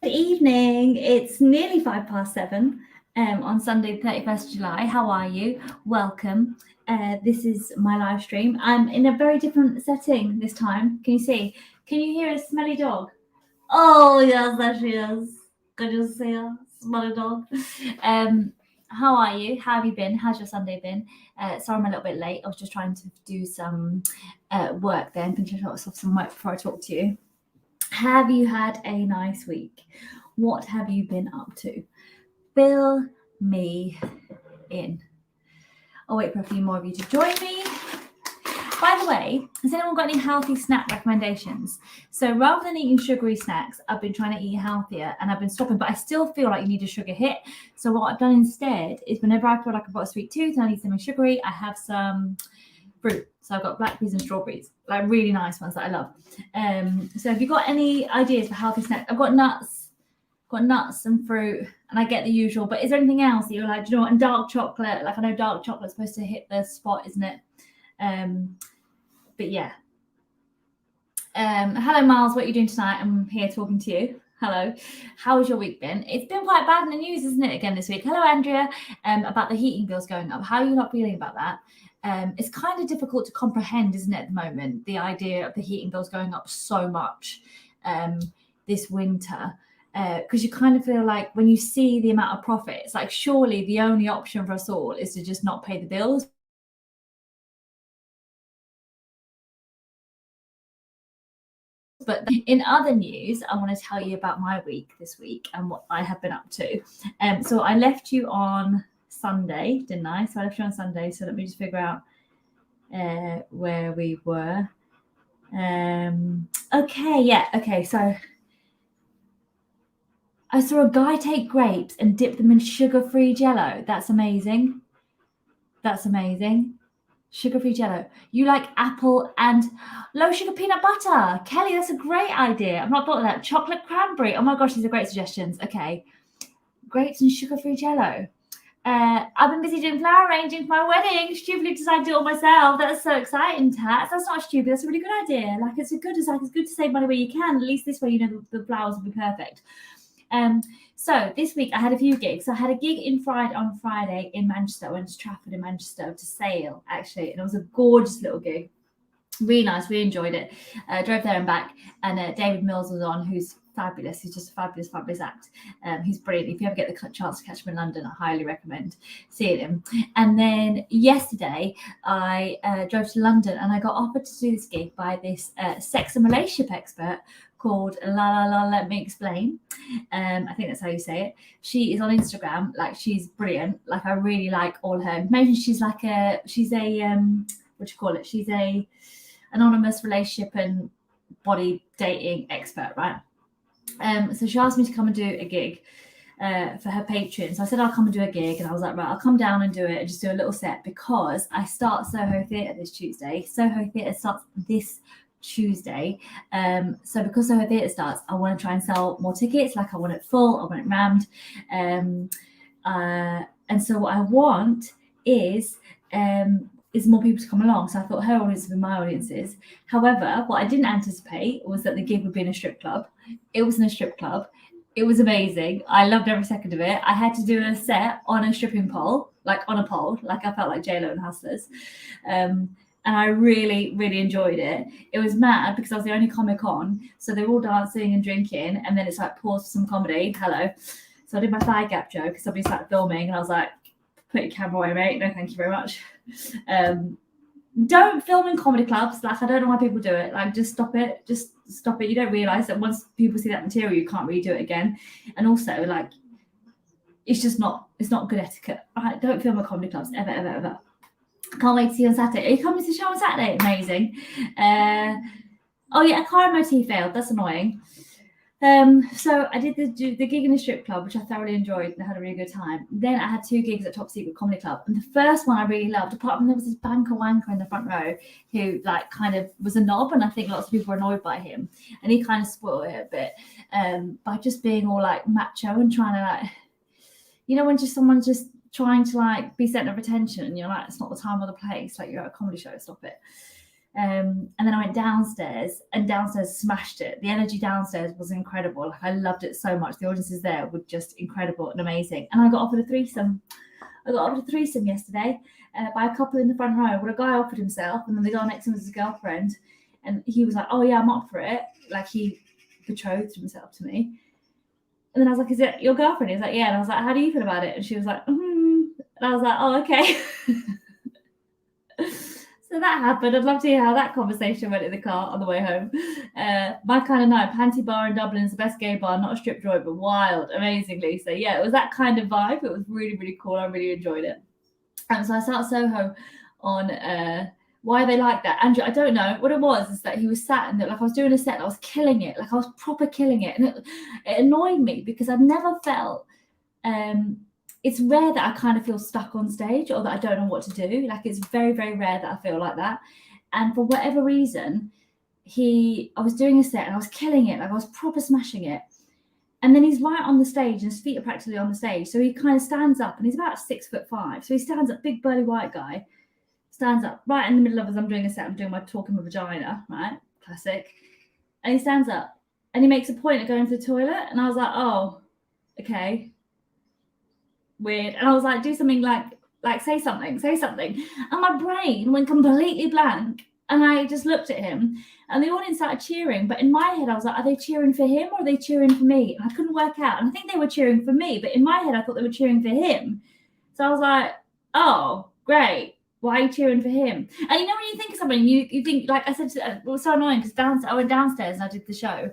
Good evening. It's nearly 7:05 on Sunday, 31st of July. How are you? Welcome. This is my live stream. I'm in a very different setting this time. Can you see? Can you hear a smelly dog? Oh, yes, there she is. Can you see her? Smelly dog. Um, how are you? How have you been? How's your Sunday been? Sorry, I'm a little bit late. I was just trying to do some work then, finish off some work before I talk to you. Have you had a nice week? What have you been up to? Fill me in. I'll wait for a few more of you to join me. By the way, has anyone got any healthy snack recommendations? So rather than eating sugary snacks, I've been trying to eat healthier and I've been stopping, but I still feel like you need a sugar hit. So what I've done instead is whenever I feel like I've got a sweet tooth and I need something sugary, I have some fruit. So I've got blackberries and strawberries, like really nice ones that I love. So have you got any ideas for healthy snacks? I've got nuts and fruit, and I get the usual. But is there anything else that you're like, do you know what? And dark chocolate, like I know dark chocolate's supposed to hit the spot, isn't it? But yeah. Hello, Miles. What are you doing tonight? I'm here talking to you. Hello. How has your week been? It's been quite bad in the news, isn't it, again this week? Hello, Andrea. About the heating bills going up. How are you not feeling about that? It's kind of difficult to comprehend, isn't it, at the moment, the idea of the heating bills going up so much this winter. Because you kind of feel like when you see the amount of profit, it's like surely the only option for us all is to just not pay the bills. But in other news, I want to tell you about my week this week and what I have been up to. So I left you on Sunday, didn't I? So I left you on Sunday. So let me just figure out where we were. Okay, yeah, okay. So I saw a guy take grapes and dip them in sugar-free Jello. That's amazing. That's amazing. Sugar-free Jello. You like apple and low sugar peanut butter. Kelly, that's a great idea. I've not thought of that. Chocolate cranberry. Oh my gosh, these are great suggestions. Okay. Grapes and sugar-free Jello. I've been busy doing flower arranging for my wedding. Stupidly decided to do it all myself. That's so exciting, Tats. That's not stupid. That's a really good idea. Like it's good to save money where you can. At least this way, you know the flowers will be perfect. So this week I had a few gigs. So I had a gig on Friday in Manchester. I went to Trafford in Manchester to Sale actually, and it was a gorgeous little gig. Really nice. We enjoyed it. Drove there and back, and David Mills was on, who's fabulous. He's just a fabulous act. He's brilliant. If you ever get the chance to catch him in London, I highly recommend seeing him. And then yesterday, I drove to London and I got offered to do this gig by this sex and relationship expert called La La La Let Me Explain. I think that's how you say it. She is on Instagram. Like she's brilliant. Like I really like all her information. She's a what do you call it? She's a anonymous relationship and body dating expert, right? So she asked me to come and do a gig for her Patreon. So I said I'll come and do a gig, and I was like, right, I'll come down and do it and just do a little set because I start Soho Theatre this Tuesday. Soho Theatre starts this Tuesday. So because Soho Theatre starts, I want to try and sell more tickets. Like I want it full, I want it rammed. And so what I want is more people to come along. So I thought her audience would be my audiences. However, what I didn't anticipate was that the gig would be in a strip club. It was in a strip club. It was amazing. I loved every second of it. I had to do a set on a stripping pole, like on a pole, like I felt like J-Lo and Hustlers. And I really, really enjoyed it. It was mad because I was the only comic on. So they were all dancing and drinking. And then it's like pause for some comedy. Hello. So I did my thigh gap joke because somebody started filming and I was like, put your camera away, mate. No, thank you very much. Don't film in comedy clubs. Like, I don't know why people do it. Like, just stop it. Just stop it. You don't realise that once people see that material, you can't redo it again. And also, like, it's not good etiquette. Right? Don't film at comedy clubs ever, ever, ever. Can't wait to see you on Saturday. Are you coming to the show on Saturday? Amazing. Oh yeah, a car MOT failed. That's annoying. So I did the gig in a strip club, which I thoroughly enjoyed and had a really good time. Then I had 2 gigs at Top Secret Comedy Club, and the first one I really loved. Apart from there was this banker wanker in the front row who like kind of was a knob, and I think lots of people were annoyed by him, and he kind of spoiled it a bit by just being all like macho and trying to like, you know, when just someone's just trying to like be center of attention, and you're like, it's not the time or the place. Like you're at a comedy show, stop it. And then I went downstairs, and downstairs smashed it. The energy downstairs was incredible. Like, I loved it so much. The audiences there were just incredible and amazing. And I got offered a threesome. Yesterday by a couple in the front row. Well, a guy offered himself, and then the girl next to him was his girlfriend. And he was like, oh yeah, I'm up for it. Like, he betrothed himself to me. And then I was like, is it your girlfriend? He was like, yeah. And I was like, how do you feel about it? And she was like, And I was like, oh, okay. So that happened. I'd love to hear how that conversation went in the car on the way home. My kind of night, Panty Bar in Dublin is the best gay bar, not a strip joint, but wild, amazingly. So yeah, it was that kind of vibe. It was really, really cool. I really enjoyed it. And so I sat Soho on why they like that. Andrew, I don't know. What it was is that he was sat and like I was doing a set and I was killing it. Like, I was proper killing it. And it annoyed me because I'd never felt it's rare that I kind of feel stuck on stage or that I don't know what to do. Like, it's very, very rare that I feel like that. And for whatever reason, I was doing a set and I was killing it. Like, I was proper smashing it. And then he's right on the stage and his feet are practically on the stage. So he kind of stands up, and he's about 6'5". So he stands up, big burly white guy, stands up right in the middle of, as I'm doing a set, I'm doing my talking my vagina, right? Classic. And he stands up and he makes a point of going to the toilet. And I was like, oh, okay. Weird. And I was like, do something, like say something. And my brain went completely blank. And I just looked at him, and the audience started cheering. But in my head, I was like, are they cheering for him or are they cheering for me? And I couldn't work out. And I think they were cheering for me, but in my head, I thought they were cheering for him. So I was like, oh, great. Why are you cheering for him? And you know, when you think of something, you think, like I said, it was so annoying because I went downstairs and I did the show,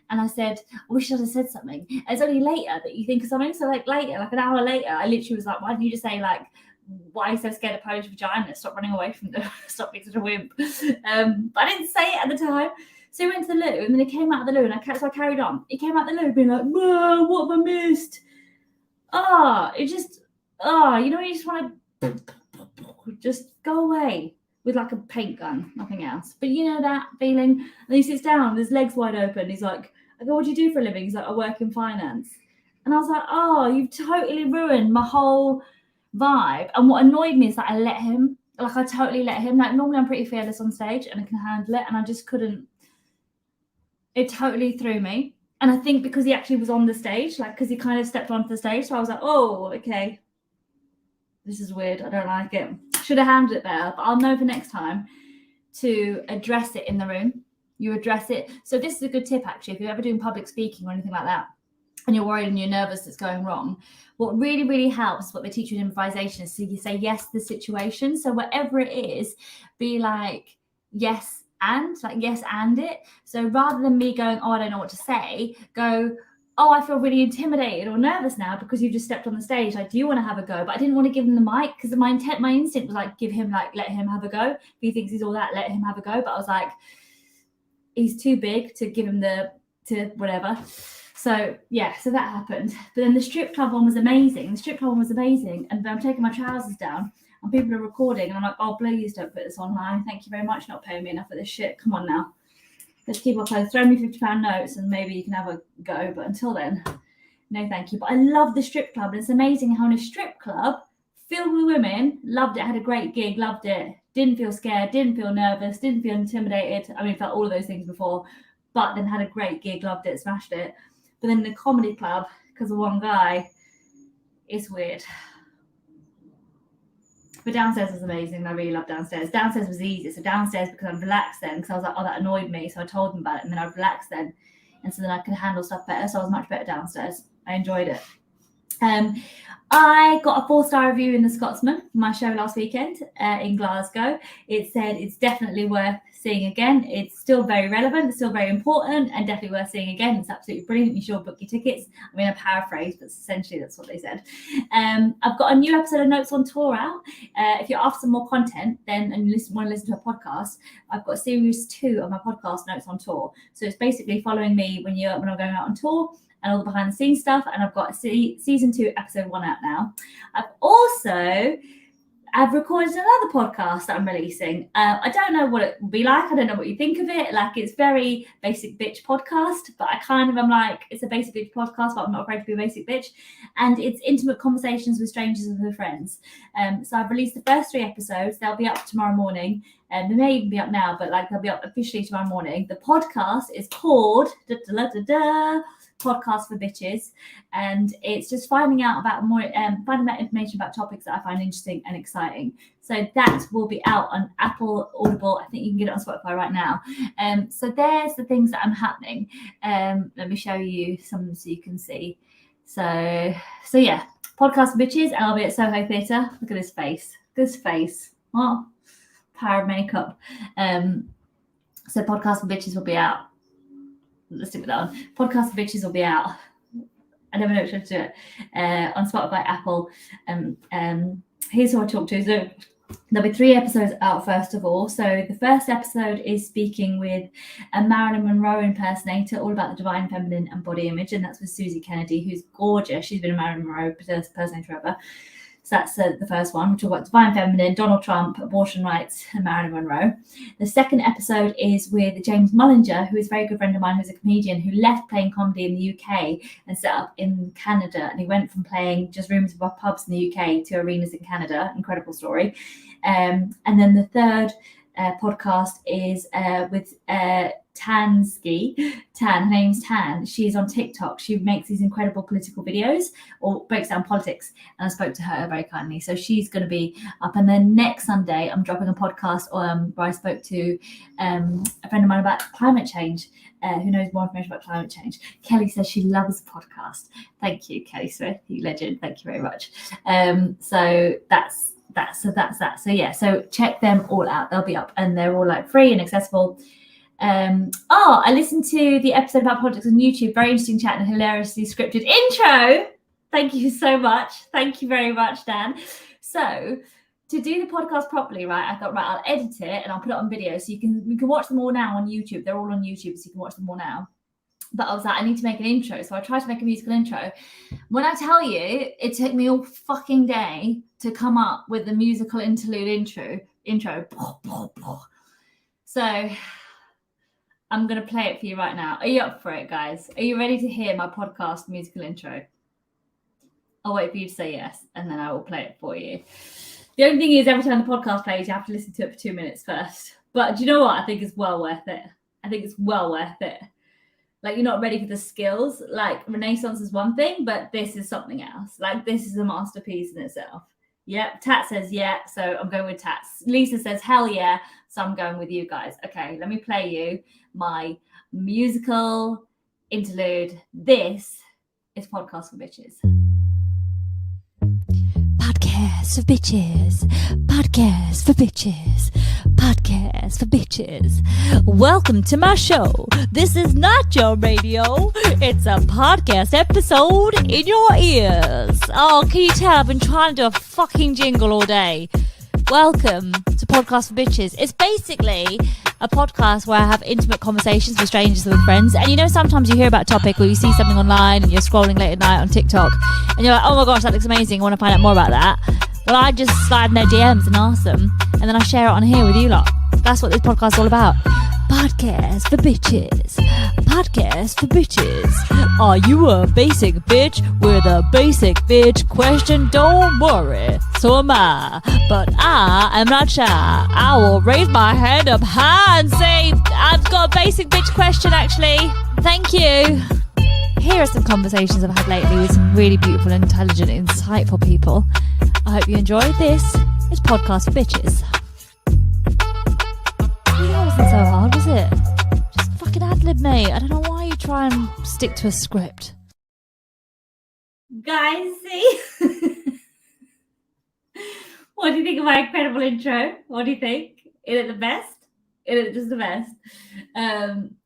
and I said, I wish I'd have said something. And it's only later that you think of something. So like later, like an hour later, I literally was like, why didn't you just say, like, why are you so scared of Polish vagina? Stop running away from them. Stop being such a wimp. But I didn't say it at the time. So he went to the loo, and then he came out of the loo, and I carried on. He came out of the loo being like, whoa, what have I missed? You know, you just want to just go away with like a paint gun, nothing else. But you know that feeling? And he sits down with his legs wide open. He's like, I go, what do you do for a living? He's like, I work in finance. And I was like, oh, you've totally ruined my whole vibe. And what annoyed me is that I let him. Like, I totally let him. Like, normally I'm pretty fearless on stage and I can handle it, and I just couldn't. It totally threw me. And I think because he actually was on the stage, like, because he kind of stepped onto the stage, so I was like, oh, okay, this is weird. I don't like it. Should have handled it better, but I'll know for next time to address it in the room. You address it. So this is a good tip, actually, if you're ever doing public speaking or anything like that, and you're worried and you're nervous it's going wrong, what really, really helps, what they teach you in improvisation, is so you say yes to the situation. So whatever it is, be like, yes and it. So rather than me going, oh, I don't know what to say, go, oh, I feel really intimidated or nervous now because you just stepped on the stage. Like, do you want to have a go? But I didn't want to give him the mic because my instinct was like, let him have a go. If he thinks he's all that, let him have a go. But I was like, he's too big to give him to whatever. So yeah, so that happened. But then the strip club one was amazing. And I'm taking my trousers down and people are recording. And I'm like, oh, please don't put this online. Thank you very much. Not paying me enough for this shit. Come on now. Let's keep our clothes. Throw me £50 notes and maybe you can have a go. But until then, no thank you. But I love the strip club. And it's amazing how in a strip club filled with women, loved it, had a great gig, loved it. Didn't feel scared, didn't feel nervous, didn't feel intimidated. I mean, felt all of those things before, but then had a great gig, loved it, smashed it. But then in the comedy club, because of one guy, it's weird. But downstairs was amazing. I really loved downstairs. Downstairs was easy. So downstairs, because I'm relaxed then, because I was like, oh, that annoyed me. So I told them about it, and then I relaxed then. And so then I could handle stuff better. So I was much better downstairs. I enjoyed it. I got a 4-star review in The Scotsman for my show last weekend in Glasgow. It said it's definitely worth seeing again. It's still very relevant, it's still very important, and definitely worth seeing again. It's absolutely brilliant. You should book your tickets. I mean, I paraphrase, but essentially that's what they said. I've got a new episode of Notes on Tour out. If you're after some more content, then and you want to listen to a podcast, I've got series 2 of my podcast, Notes on Tour. So it's basically following me when I'm going out on tour, and all the behind the scenes stuff. And I've got season 2, episode 1 out now. I've also I've recorded another podcast that I'm releasing. I don't know what it will be like. I don't know what you think of it. Like, it's very basic bitch podcast, but I kind of am like, it's a basic bitch podcast, but I'm not afraid to be a basic bitch. And it's intimate conversations with strangers and with friends. So I've released the first 3 episodes. They'll be up tomorrow morning. And they may even be up now, but like they'll be up officially tomorrow morning. The podcast is called Podcast for Bitches, and it's just finding out information about topics that I find interesting and exciting. So that will be out on Apple, Audible. I think you can get it on Spotify right now. So there's the things that I'm happening. Let me show you some so you can see. So yeah, Podcast for Bitches, and I'll be at Soho Theatre. Look at his face. This face. Oh, power of makeup. So Podcast for Bitches will be out. Let's stick with that one. Podcast for Bitches will be out. I never know which one to do it. On Spotify, Apple. Here's who I talk to. So there'll be 3 episodes out first of all. So the first episode is speaking with a Marilyn Monroe impersonator, all about the divine feminine and body image, and that's with Susie Kennedy, who's gorgeous. She's been a Marilyn Monroe impersonator forever. So that's the first one. We talk about divine feminine, Donald Trump, abortion rights, and Marilyn Monroe. The second episode is with James Mullinger, who is a very good friend of mine, who's a comedian who left playing comedy in the UK and set up in Canada. And he went from playing just rooms of pubs in the UK to arenas in Canada. Incredible story. And then the third podcast is with Tansky. Her name's Tan. She's on TikTok. She makes these incredible political videos or breaks down politics. And I spoke to her very kindly. So she's going to be up. And then next Sunday, I'm dropping a podcast where I spoke to a friend of mine about climate change, who knows more information about climate change. Kelly says she loves the podcast. Thank you, Kelly Smith, you legend. Thank you very much. So that's that. So yeah, so check them all out. They'll be up and they're all like free and accessible. I listened to the episode about politics on YouTube. Very interesting chat and hilariously scripted intro. Thank you so much. Thank you very much, Dan. So to do the podcast properly, right, I thought, right, I'll edit it and I'll put it on video so you can watch them all now on YouTube. They're all on YouTube, so you can watch them all now. But I was like, I need to make an intro. So I tried to make a musical intro. When I tell you, it took me all fucking day to come up with the musical interlude intro. So I'm going to play it for you right now. Are you up for it, guys? Are you ready to hear my podcast musical intro? I'll wait for you to say yes, and then I will play it for you. The only thing is, every time the podcast plays, you have to listen to it for 2 minutes first. But do you know what? I think it's well worth it. I think it's well worth it. Like, you're not ready for the skills. Like, Renaissance is one thing, but this is something else. Like, this is a masterpiece in itself. Yep. Tat says yeah, so I'm going with Tats. Lisa says hell yeah, so I'm going with you guys. Okay, let me play you my musical interlude. This is Podcast for Bitches. Podcast for bitches. Podcast for bitches. Podcast for bitches. Welcome to my show. This is not your radio. It's a podcast episode in your ears. Oh, can you tell I've been trying to do a fucking jingle all day? Welcome to Podcast for Bitches. It's basically a podcast where I have intimate conversations with strangers and with friends. And you know, sometimes you hear about a topic or you see something online and you're scrolling late at night on TikTok and you're like, oh my gosh, that looks amazing. I want to find out more about that. Well, I just slide in their DMs and ask them, and then I share it on here with you lot. That's what this podcast is all about. Podcast for bitches. Podcast for bitches. Are you a basic bitch with a basic bitch question? Don't worry. So am I. But I am not shy. I will raise my hand up high and say, I've got a basic bitch question, actually. Thank you. Here are some conversations I've had lately with some really beautiful, intelligent, insightful people. I hope you enjoyed this. It's Podcast for Bitches. That wasn't so hard, was it? Just fucking ad-lib, mate. I don't know why you try and stick to a script. Guys, see? What do you think of my incredible intro? What do you think? Is it the best? Is it just the best?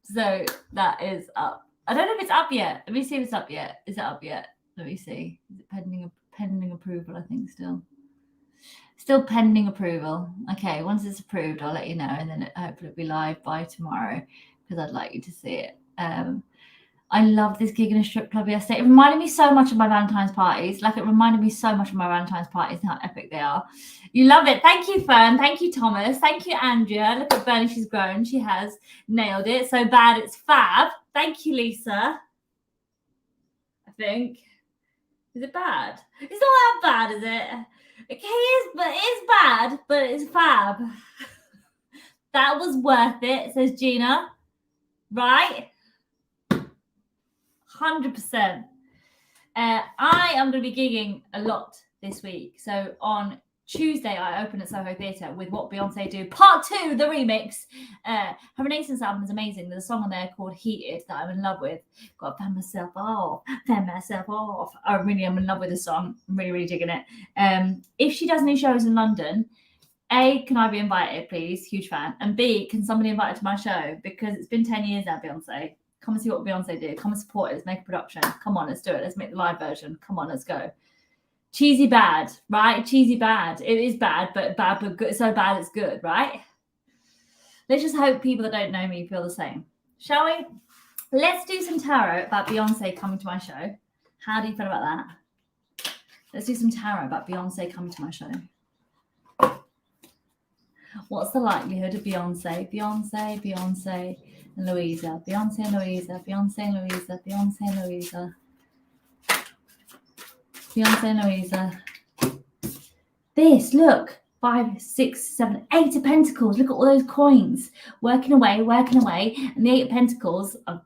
So that is up. I don't know if it's up yet. Let me see if it's up yet. Is it up yet? Let me see. Is it pending approval, I think, still pending approval. Okay, once it's approved, I'll let you know, and then hopefully it'll be live by tomorrow because I'd like you to see it. I love this gig in a strip club yesterday. It reminded me so much of my Valentine's parties. Like, it reminded me so much of my Valentine's parties and how epic they are. You love it. Thank you, Fern. Thank you, Thomas. Thank you, Andrea. Look at Bernie. She's grown. She has nailed it. So bad, it's fab. Thank you, Lisa. I think. Is it bad? It's not that bad, is it? Okay, it's bad, but it's fab. That was worth it, says Gina. Right? 100%. I am going to be gigging a lot this week. So on Tuesday, I open at Soho Theatre with What Beyonce Do Part 2, the remix. Her Renaissance album is amazing. There's a song on there called Heated that I'm in love with. Got to fan myself off. I really am in love with the song. I'm really, really digging it. If she does any shows in London, A, can I be invited, please? Huge fan. And B, can somebody invite her to my show? Because it's been 10 years now, Beyonce. Come and see what Beyonce did. Come and support it. Let's make a production. Come on, let's do it. Let's make the live version. Come on, let's go. Cheesy bad, right? Cheesy bad. It is bad but good. So bad it's good, right? Let's just hope people that don't know me feel the same. Shall we? Let's do some tarot about Beyonce coming to my show. How do you feel about that? Let's do some tarot about Beyonce coming to my show. What's the likelihood of Beyonce and Louisa? Beyonce and Louisa. Beyonce and Louisa. Beyonce and Louisa. Beyonce and Louisa. This, look. 5, 6, 7, 8 of Pentacles. Look at all those coins. Working away. And the 8 of Pentacles, I'm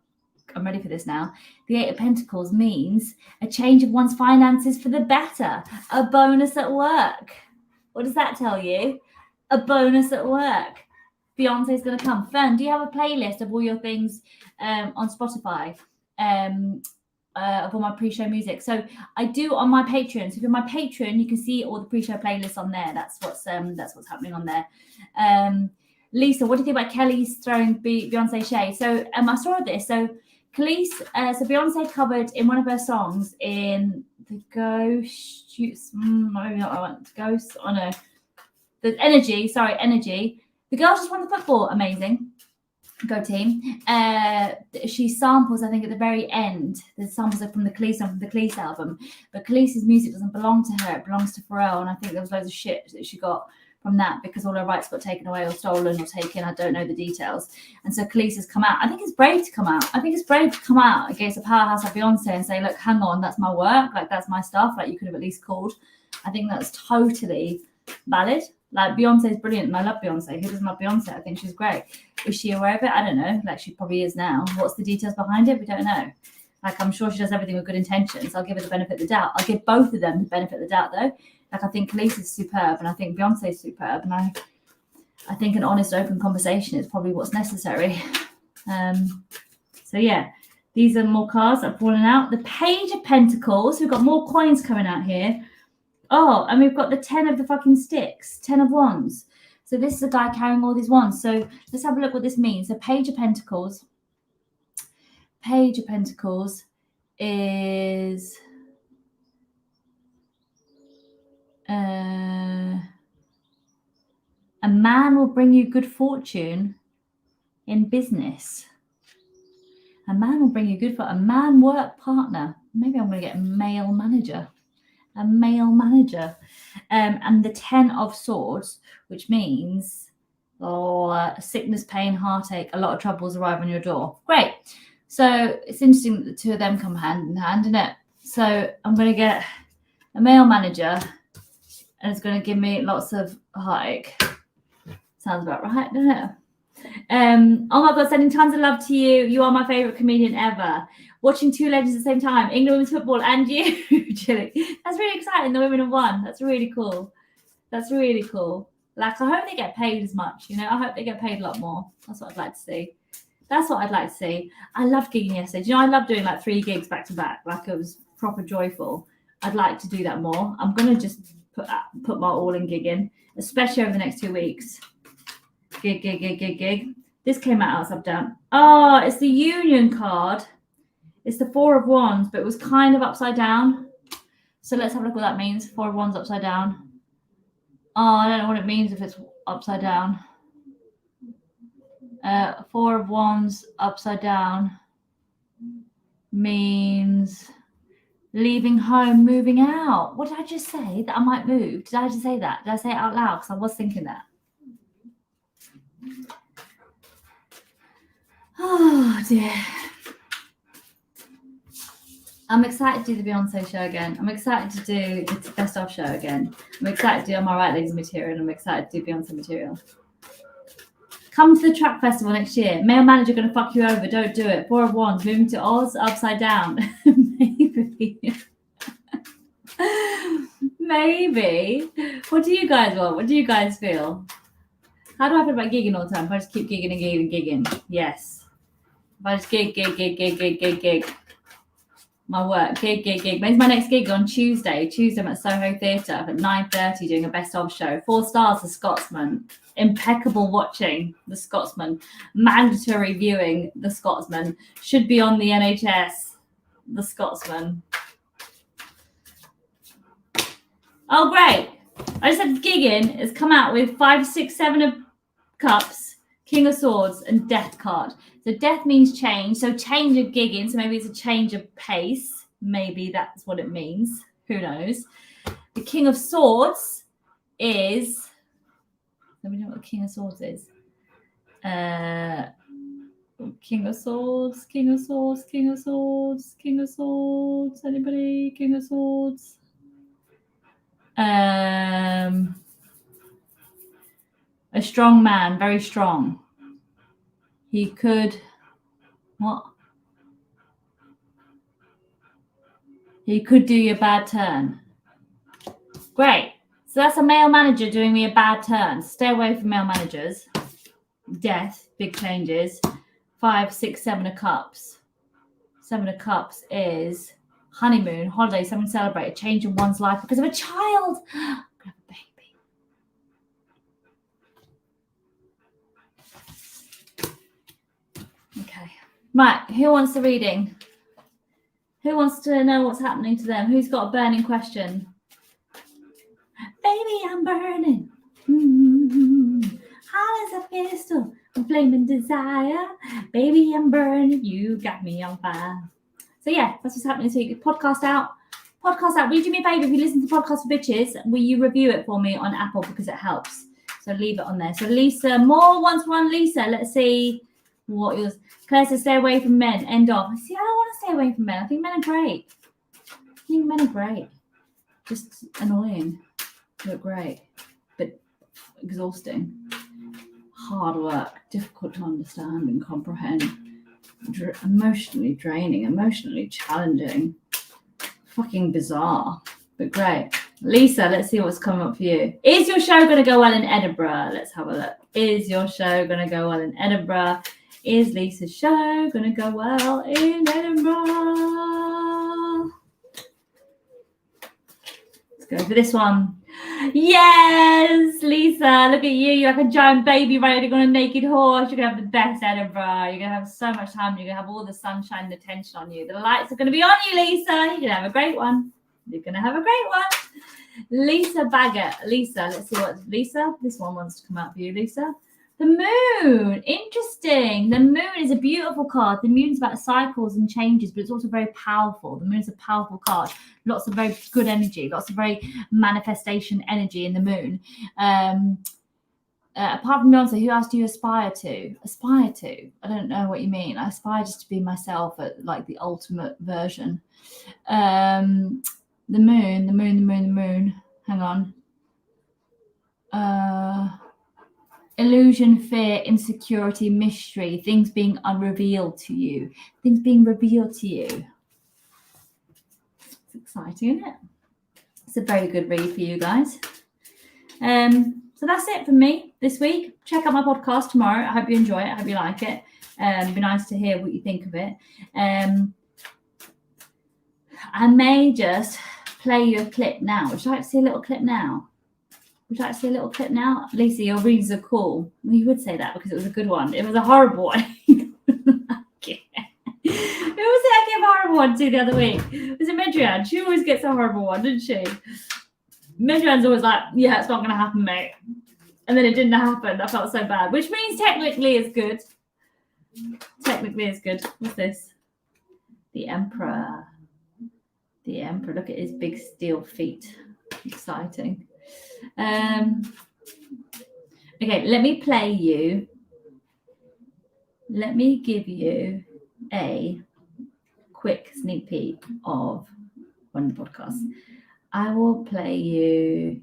ready for this now. The 8 of Pentacles means a change of one's finances for the better. A bonus at work. What does that tell you? A bonus at work. Beyonce's going to come. Fern, do you have a playlist of all your things on Spotify? Of all my pre-show music. So I do on my Patreon. So if you're my Patreon, you can see all the pre-show playlists on there. That's what's happening on there. Lisa, what do you think about Kelly's throwing Beyonce shade? So I saw this. So Khalees, so Beyonce covered in one of her songs in the Ghost. Maybe not. I want Ghost. Oh no, the Energy. Sorry, Energy. The girls just won the football. Amazing. Go team. She samples, I think, at the very end. The samples are from the Khalees song from the Khalees album. But Khalees' music doesn't belong to her. It belongs to Pharrell. And I think there was loads of shit that she got from that because all her rights got taken away or stolen or taken. I don't know the details. And so Khalees has come out. I think it's brave to come out. I think it's brave to come out against a powerhouse like Beyonce and say, look, hang on, that's my work. Like, that's my stuff. Like, you could have at least called. I think that's totally valid. Like, Beyonce is brilliant and I love Beyonce. Who doesn't love Beyonce? I think she's great. Is she aware of it? I don't know. Like, she probably is now. What's the details behind it? We don't know. Like, I'm sure she does everything with good intentions. I'll give her the benefit of the doubt. I'll give both of them the benefit of the doubt, though. Like, I think Khalees is superb and I think Beyonce is superb. And I think an honest, open conversation is probably what's necessary. So, yeah. These are more cards that have fallen out. The Page of Pentacles. We've got more coins coming out here. Oh, and we've got the 10 of the fucking sticks, 10 of wands. So this is a guy carrying all these wands. So let's have a look what this means. So Page of Pentacles. Page of Pentacles is a man will bring you good fortune in business. A man will bring you good fortune. A man work partner. Maybe I'm going to get a male manager. A male manager. And the 10 of swords, which means sickness, pain, heartache, a lot of troubles arrive on your door. Great. So it's interesting that the two of them come hand in hand, isn't it? So I'm going to get a male manager and it's going to give me lots of heartache. Sounds about right, doesn't it? Oh my God, sending tons of love to you. You are my favorite comedian ever. Watching two legends at the same time, England women's football and you, Chilly. That's really exciting. The women have won. That's really cool. That's really cool. Like, I hope they get paid as much. You know, I hope they get paid a lot more. That's what I'd like to see. That's what I'd like to see. I loved gigging yesterday. Do you know, I love doing like 3 gigs back to back. Like, it was proper joyful. I'd like to do that more. I'm going to just put my all in gigging, especially over the next 2 weeks. Gig. This came out upside down. Oh, it's the Union card. It's the 4 of Wands, but it was kind of upside down. So let's have a look what that means. 4 of Wands upside down. Oh, I don't know what it means if it's upside down. 4 of Wands upside down. means leaving home, moving out. What did I just say? That I might move? Did I just say that? Did I say it out loud? Because I was thinking that. Oh dear. I'm excited to do the Beyonce show again. I'm excited to do the Best Of show again. I'm excited to do Am I Right Ladies material. I'm excited to do Beyonce material. Come to the Track Festival next year. Male manager going to fuck you over. Don't do it. 4 of Wands. Moving to Oz. Upside down. Maybe. Maybe. What do you guys want? What do you guys feel? How do I feel about gigging all the time? If I just keep gigging and gigging and gigging. Yes. If I just gig. My work, gig. When's my next gig? On Tuesday. I'm at Soho Theatre at 9:30 doing a Best Of show. 4 stars, The Scotsman. Impeccable watching, The Scotsman. Mandatory viewing, The Scotsman. Should be on the NHS, The Scotsman. Oh, great. I just had gigging. It's come out with 5, 6, 7 of cups, King of Swords, and Death card. So death means change. So change of gigging. So maybe it's a change of pace. Maybe that's what it means. Who knows? The King of Swords is... Let me know what the King of Swords is. King of Swords. Anybody? King of Swords. A strong man. Very strong. He could, what? He could do you a bad turn. Great. So that's a male manager doing me a bad turn. Stay away from male managers. Death, big changes. 5, 6, 7 of cups. 7 of cups is honeymoon, holiday, something to celebrate, a change in one's life because of a child. I'm gonna have a baby. Okay. Right, who wants the reading? Who wants to know what's happening to them? Who's got a burning question? Baby, I'm burning. Hot as a pistol, a flaming desire. Baby, I'm burning. You got me on fire. So yeah, that's what's happening. So you can podcast out. Will you do me a favor if you listen to Podcast for Bitches? Will you review it for me on Apple because it helps? So leave it on there. So Lisa, more wants one. Lisa, let's see what yours. Claire says, stay away from men. End off. See, I don't want to stay away from men. I think men are great. Just annoying. Look great, but exhausting. Hard work, difficult to understand and comprehend. Emotionally draining, emotionally challenging. Fucking bizarre, but great. Lisa, let's see what's coming up for you. Is your show going to go well in Edinburgh? Let's have a look. Is your show going to go well in Edinburgh? Is Lisa's show going to go well in Edinburgh? Let's go for this one. Yes, Lisa, look at you. You're like a giant baby riding on a naked horse. You're going to have the best Edinburgh. You're going to have so much time. You're going to have all the sunshine and attention on you. The lights are going to be on you, Lisa. You're going to have a great one. Lisa Baggett. Lisa, let's see what Lisa. This one wants to come out for you, Lisa. The moon. Interesting. The moon is a beautiful card. The moon's about cycles and changes, but it's also very powerful. The moon's a powerful card. Lots of very good energy, lots of very manifestation energy in the moon. Apart from Beyonce, who else do you aspire to? I don't know what you mean. I aspire just to be myself at like the ultimate version. The moon. Hang on. Illusion, fear, insecurity, mystery, things being unrevealed to you. It's exciting, isn't it? It's a very good read for you guys. So that's it from me this week. Check out my podcast tomorrow. I hope you enjoy it. I hope you like it. It'd be nice to hear what you think of it. I may just play you a clip now. Would you like to see a little clip now? Lisa, your reads are cool. Well, you would say that because it was a good one. It was a horrible one. Who was it I gave a horrible one to the other week? Was it Medrian? She always gets a horrible one, didn't she? Medrian's always like, yeah, it's not going to happen, mate. And then it didn't happen. I felt so bad. Which means technically it's good. What's this? The Emperor. The Emperor. Look at his big steel feet. Exciting. Okay, let me play you. Let me give you a quick sneak peek of one of the podcasts. I will play you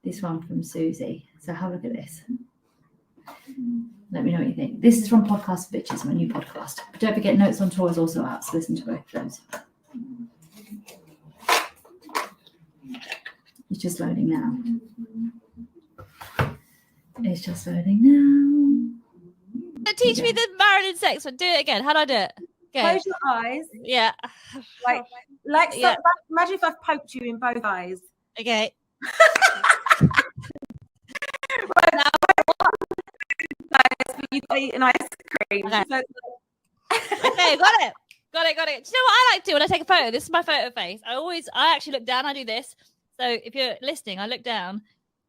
this one from Susie. So have a look at this. Let me know what you think. This is from Podcast for Bitches, my new podcast. But don't forget, Notes on Tour is also out, so listen to both of those. It's just loading now. It's just loading now. Teach me the Marilyn sex one. Do it again. How do I do it? Okay. Close your eyes. Yeah. Like imagine if I've poked you in both eyes. Okay. Now, you've eaten ice cream. Okay. So, Okay, got it. Do you know what I like to do when I take a photo? This is my photo face. I actually look down. I do this. So if you're listening, I look down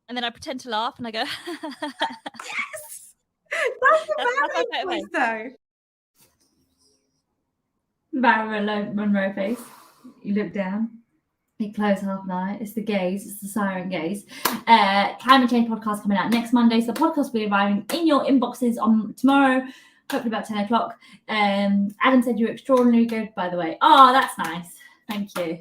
and then I pretend to laugh and I go. yes, that's my photo voice, though. Marilyn Monroe face. You look down. You close half an eye. It's the gaze. It's the siren gaze. Climate Change podcast coming out next Monday. So the podcast will be arriving in your inboxes on tomorrow, hopefully about 10 o'clock. Adam said you were extraordinarily good, by the way. Oh, that's nice. Thank you.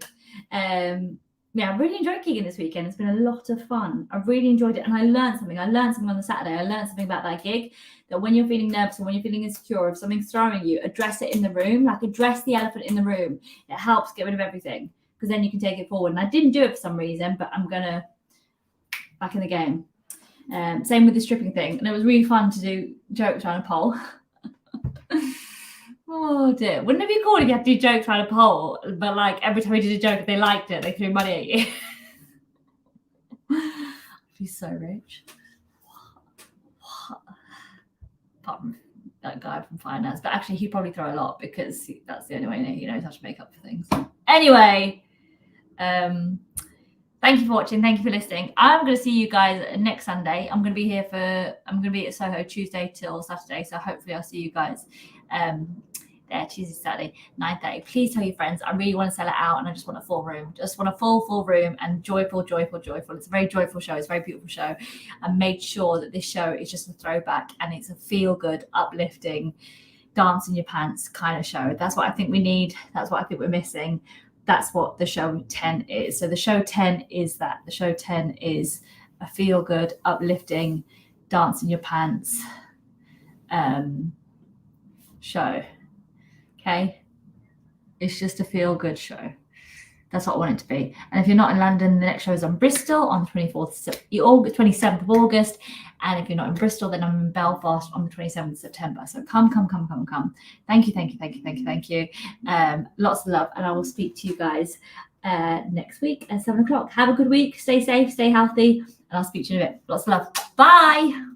Yeah, I really enjoyed gigging this weekend. It's been a lot of fun. I really enjoyed it. And I learned something. I learned something on the Saturday. I learned something about that gig, that when you're feeling nervous or when you're feeling insecure, if something's throwing you, address it in the room. Like, address the elephant in the room. It helps get rid of everything, because then you can take it forward. And I didn't do it for some reason, but I'm going to back in the game. Same with the stripping thing. And it was really fun to do jokes around a pole. Oh dear. Wouldn't it be cool if you had to do jokes around a pole, but like every time you did a joke, if they liked it, they threw money at you? I'd be so rich. What? Apart from that guy from finance. But actually, he'd probably throw a lot, because that's the only way he knows how to make up for things. Anyway, thank you for watching. Thank you for listening. I'm going to see you guys next Sunday. I'm going to be at Soho Tuesday till Saturday. So hopefully I'll see you guys there Tuesday, Saturday, 9:30. Please tell your friends. I really want to sell it out, and I just want a full room. Just want a full room, and joyful. It's a very joyful show. It's a very beautiful show. I made sure that this show is just a throwback, and it's a feel-good, uplifting, dance in your pants kind of show. That's what I think we need. That's what I think we're missing. That's what the show 10 is. So the show 10 is that. The show 10 is a feel-good, uplifting, dance in your pants show. Okay? It's just a feel-good show. That's what I want it to be. And if you're not in London, the next show is on Bristol on the 27th of August. And if you're not in Bristol, then I'm in Belfast on the 27th of September. So come. Thank you. Lots of love. And I will speak to you guys next week at 7 o'clock. Have a good week. Stay safe, stay healthy. And I'll speak to you in a bit. Lots of love. Bye.